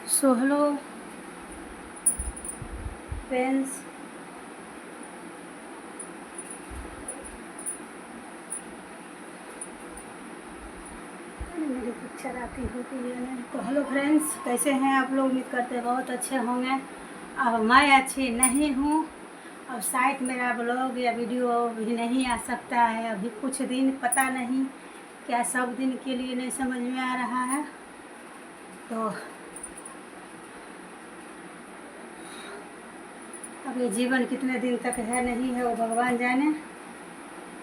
So hello friends, मेरी picture आती होती है। तो हेलो फ्रेंड्स, कैसे हैं आप लोग? उम्मीद करते हैं बहुत अच्छे होंगे। अब मैं अच्छी नहीं हूँ। अब शायद मेरा ब्लॉग या वीडियो भी नहीं आ सकता है अभी कुछ दिन, पता नहीं क्या सब दिन के लिए नहीं समझ में आ रहा है। तो अब ये जीवन कितने दिन तक है नहीं है वो भगवान जाने।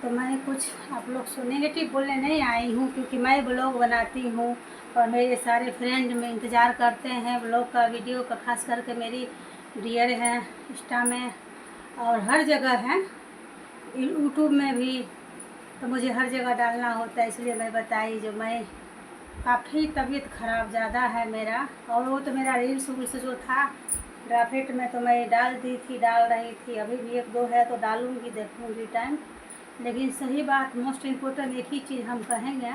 तो मैं कुछ आप लोग से नेगेटिव बोलने नहीं आई हूँ, क्योंकि मैं ब्लॉग बनाती हूँ और मेरे सारे फ्रेंड में इंतज़ार करते हैं ब्लॉग का, वीडियो का। खास करके मेरी डियर है इंस्टा में और हर जगह है, यूट्यूब में भी। तो मुझे हर जगह डालना होता है, इसलिए मैं बताई। जो मैं काफ़ी तबीयत ख़राब ज़्यादा है मेरा, और वो तो मेरा रील्स वील्स जो था ग्राफिट में तो मैं डाल रही थी। अभी भी एक दो है तो डालूँगी, देखूँगी टाइम। लेकिन सही बात, मोस्ट इम्पोर्टेंट एक ही चीज़ हम कहेंगे,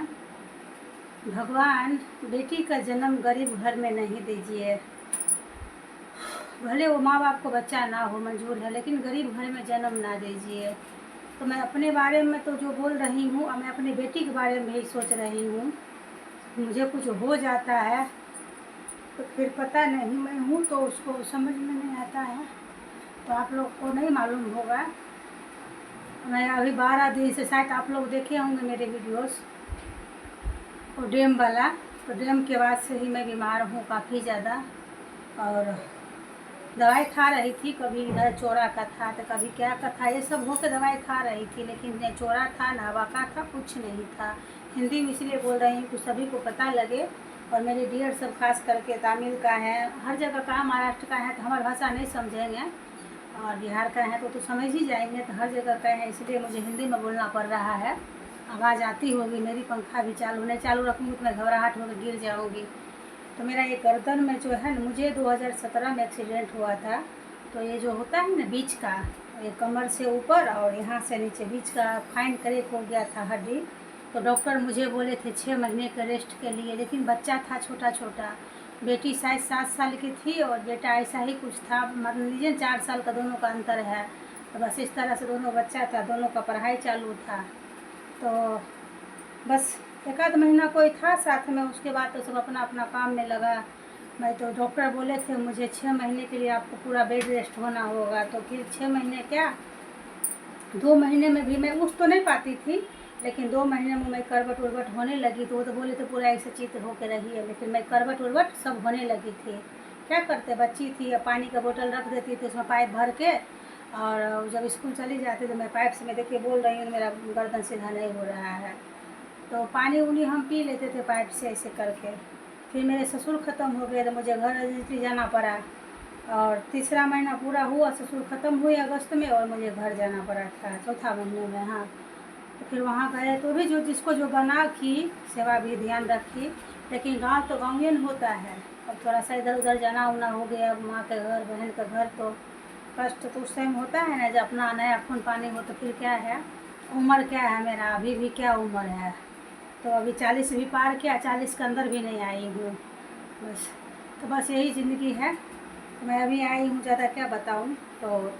भगवान बेटी का जन्म गरीब घर में नहीं दीजिए। भले वो माँ बाप को बच्चा ना हो मंजूर है, लेकिन गरीब घर में जन्म ना दीजिए। तो मैं अपने बारे में तो जो बोल रही हूँ, मैं अपनी बेटी के बारे में ही सोच रही हूँ। मुझे कुछ हो जाता है तो फिर पता नहीं, मैं हूँ तो उसको समझ में नहीं आता है। तो आप लोग को नहीं मालूम होगा, मैं अभी 12 दिन से, शायद आप लोग देखे होंगे मेरे वीडियोस, वो डैम वाला। तो डैम के बाद से ही मैं बीमार हूँ काफ़ी ज़्यादा, और दवाई खा रही थी। कभी इधर चोरा का था तो कभी क्या का था, ये सब होकर दवाई खा रही थी। लेकिन न चोरा था न हवा का था, कुछ नहीं था। हिंदी में इसलिए बोल रही हूँ कि सभी को पता लगे। और मेरे डियर सब खास करके तमिल का है, हर जगह का, महाराष्ट्र का है तो हमारी भाषा नहीं समझेंगे, और बिहार का है तो समझ ही जाएंगे। तो हर जगह का है, इसलिए मुझे हिंदी में बोलना पड़ रहा है। आवाज़ आती होगी मेरी, पंखा भी चालू रखूँगी तो मैं घबराहट होकर गिर जाऊँगी। तो मेरा ये गर्दन में जो है ना, मुझे 2017 में एक्सीडेंट हुआ था। तो ये जो होता है ना बीच का, ये कमर से ऊपर और यहाँ से नीचे बीच का फाइन क्रैक हो गया था हड्डी। तो डॉक्टर मुझे बोले थे 6 महीने के रेस्ट के लिए, लेकिन बच्चा था छोटा छोटा। बेटी शायद 7 साल की थी और बेटा ऐसा ही कुछ था, मतलब लीजिए 4 साल का दोनों का अंतर है। तो बस इस तरह से दोनों बच्चा था, दोनों का पढ़ाई चालू था। तो बस एक आध महीना कोई था साथ में, उसके बाद तो सब अपना अपना काम में लगा। मैं तो डॉक्टर बोले थे मुझे 6 महीने के लिए आपको पूरा बेड रेस्ट होना होगा। तो फिर 6 महीने क्या, 2 महीने में भी मैं उठ तो नहीं पाती थी, लेकिन 2 महीने में मैं करवट उर्वट होने लगी। तो वो तो बोले थे पूरा ऐसे चित होकर रही है, लेकिन मैं करवट उर्वट सब होने लगी थी। क्या करते, बच्ची थी, पानी का बोतल रख देती थी उसमें पाइप भर के, और जब स्कूल चली जाती तो मैं पाइप से, मैं देखिए बोल रही हूँ मेरा गर्दन सीधा नहीं हो रहा है। तो पानी उनी हम पी लेते थे पाइप से ऐसे करके। फिर मेरे ससुर ख़त्म हो गए तो मुझे घर रजिस्ट्री जाना पड़ा, और तीसरा महीना पूरा हुआ, ससुर ख़त्म हुए अगस्त में, और मुझे घर जाना पड़ा था चौथा महीने में। हाँ, तो फिर वहाँ गए तो भी जो जिसको जो बना की सेवा भी ध्यान रखी, लेकिन गांव तो गाँव ही होता है। अब थोड़ा सा इधर उधर जाना उना हो गया, माँ के घर बहन के घर, तो कष्ट तो उस टाइम होता है ना, जब अपना नया खून पानी हो। तो फिर क्या है, उम्र क्या है मेरा, अभी भी क्या उम्र है, तो अभी 40 भी पार किया, 40 के अंदर भी नहीं आई हूँ बस। तो बस यही ज़िंदगी है। तो मैं अभी आई हूँ, ज़्यादा क्या बताऊँ। तो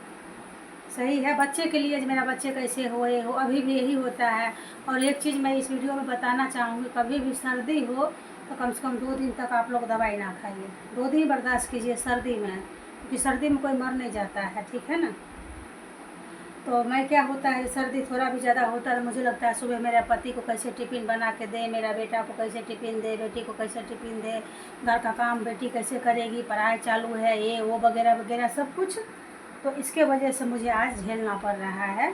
सही है बच्चे के लिए, मेरा बच्चे कैसे हो ये हो, अभी भी यही होता है। और एक चीज़ मैं इस वीडियो में बताना चाहूँगी, कभी भी सर्दी हो तो कम से कम 2 दिन तक आप लोग दवाई ना खाइए। 2 दिन बर्दाश्त कीजिए सर्दी में, क्योंकि सर्दी में कोई मर नहीं जाता है, ठीक है ना। तो मैं क्या होता है, सर्दी थोड़ा भी ज़्यादा होता है, मुझे लगता है सुबह मेरे पति को कैसे टिफ़िन बना के दे, मेरा बेटा को कैसे टिफ़िन दे, बेटी को कैसे टिफ़िन दे, घर का काम बेटी कैसे करेगी, पढ़ाई चालू है, ये वो वगैरह वगैरह सब कुछ। तो इसके वजह से मुझे आज झेलना पड़ रहा है।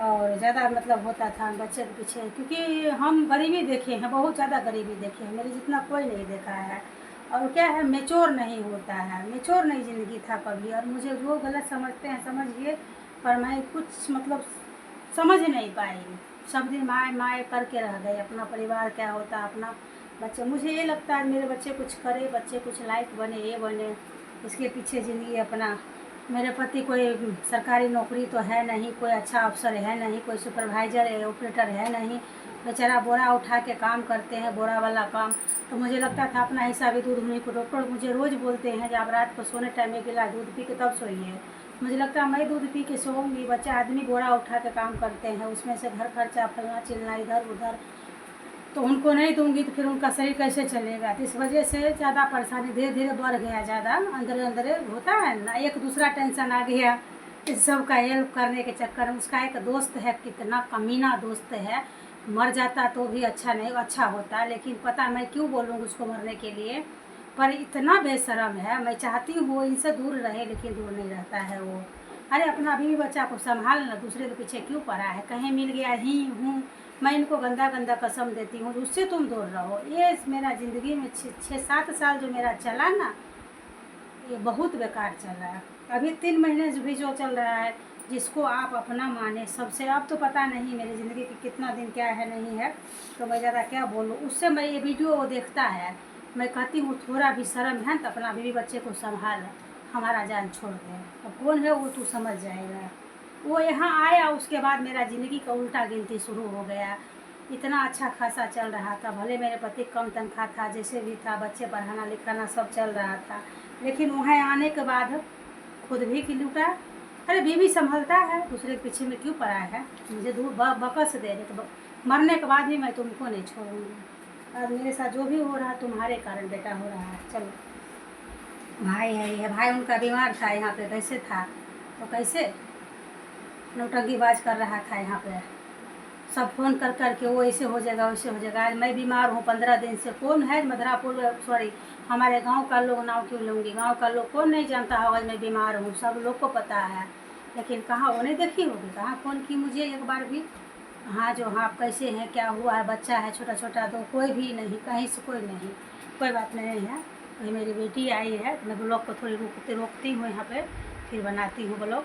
और ज़्यादा मतलब होता था बच्चे के पीछे, क्योंकि हम गरीबी देखे हैं, बहुत ज़्यादा गरीबी देखे हैं, मेरे जितना कोई नहीं देखा है। और क्या है, मेच्योर नहीं होता है, मेच्योर नहीं ज़िंदगी था कभी। और मुझे जो गलत समझते हैं समझिए, पर मैं कुछ मतलब समझ नहीं पाई। सब दिन माए माए करके रह गए, अपना परिवार क्या होता है, अपना बच्चे। मुझे ये लगता है मेरे बच्चे कुछ करे, बच्चे कुछ लायक बने, ये बने, इसके पीछे ज़िंदगी अपना। मेरे पति कोई सरकारी नौकरी तो है नहीं, कोई अच्छा अफसर है नहीं, कोई सुपरवाइज़र है, ऑपरेटर है नहीं, बेचारा बोरा उठा के काम करते हैं, बोरा वाला काम। तो मुझे लगता था अपना हिस्सा भी दूध उन्हीं को। डॉक्टर मुझे रोज़ बोलते हैं कि आप रात को सोने टाइम में गिलास दूध पी के तब सोइए। मुझे लगता है मैं दूध पी के सोऊंगी, बच्चा आदमी बोरा उठा के काम करते हैं, उसमें से घर खर्चा फलना चिलना इधर उधर, तो उनको नहीं दूंगी तो फिर उनका शरीर कैसे चलेगा। तो इस वजह से ज़्यादा परेशानी धीरे धीरे बढ़ गया, ज़्यादा अंदर अंदर होता है ना, एक दूसरा टेंशन आ गया। इस सब का हेल्प करने के चक्कर में उसका एक दोस्त है, कितना कमीना दोस्त है, मर जाता तो भी अच्छा नहीं अच्छा होता, लेकिन पता मैं क्यों बोलूँगी उसको मरने के लिए, पर इतना बेशरम है। मैं चाहती हूँ वो इनसे दूर रहे, लेकिन दूर नहीं रहता है वो। अरे अपना बीवी बच्चा को संभाल ना, दूसरे के पीछे क्यों पड़ा है। कहीं मिल गया ही हूँ, मैं इनको गंदा गंदा कसम देती हूँ, उससे तुम दूर रहो। ये मेरा ज़िंदगी में 6-7 साल जो मेरा चला ना, ये बहुत बेकार चल रहा है। अभी 3 महीने भी जो चल रहा है, जिसको आप अपना माने सबसे, अब तो पता नहीं मेरी ज़िंदगी की कितना दिन क्या है नहीं है, तो मैं ज़्यादा क्या बोलूँ। उससे मैं ये वीडियो वो देखता है, मैं कहती हूँ थोड़ा भी शर्म है तो अपना बीवी बच्चे को संभाल, हमारा जान छोड़ दे। अब कौन है वो तू समझ जाएगा। वो यहाँ आया, उसके बाद मेरा ज़िंदगी का उल्टा गिनती शुरू हो गया। इतना अच्छा खासा चल रहा था, भले मेरे पति कम तनख्वाह था, जैसे भी था, बच्चे पढ़ाना लिखाना सब चल रहा था, लेकिन वहाँ आने के बाद खुद भी कि लूटा। अरे बीवी संभलता है, दूसरे के पीछे में क्यों पड़ा है। मुझे दूर बकस दे रहे, तो मरने के बाद भी मैं तुमको नहीं छोड़ूंगी। आज मेरे साथ जो भी हो रहा है तुम्हारे कारण बेटा हो रहा है। चलो भाई है, ये भाई उनका बीमार था यहाँ पे, कैसे था तो कैसे नौटंकीबाज कर रहा था यहाँ पे, सब फ़ोन कर कर के वो ऐसे हो जाएगा वैसे हो जाएगा। आज मैं बीमार हूँ 15 दिन से, कौन है मधुरापुर, सॉरी हमारे गांव का लोग, नाम क्यों लूँगी, गांव का लोग कौन नहीं जानता होगा मैं बीमार हूँ, सब लोग को पता है। लेकिन कहाँ वो नहीं देखी होगी, कहाँ फ़ोन की मुझे एक बार भी। हाँ जो हाँ आप कैसे हैं, क्या हुआ है, बच्चा है छोटा छोटा, तो कोई भी नहीं, कहीं से कोई नहीं, कोई बात नहीं है। वही मेरी बेटी आई है, मैं ब्लॉग को थोड़ी रोकती हूँ यहाँ पे, फिर बनाती हूँ ब्लॉग।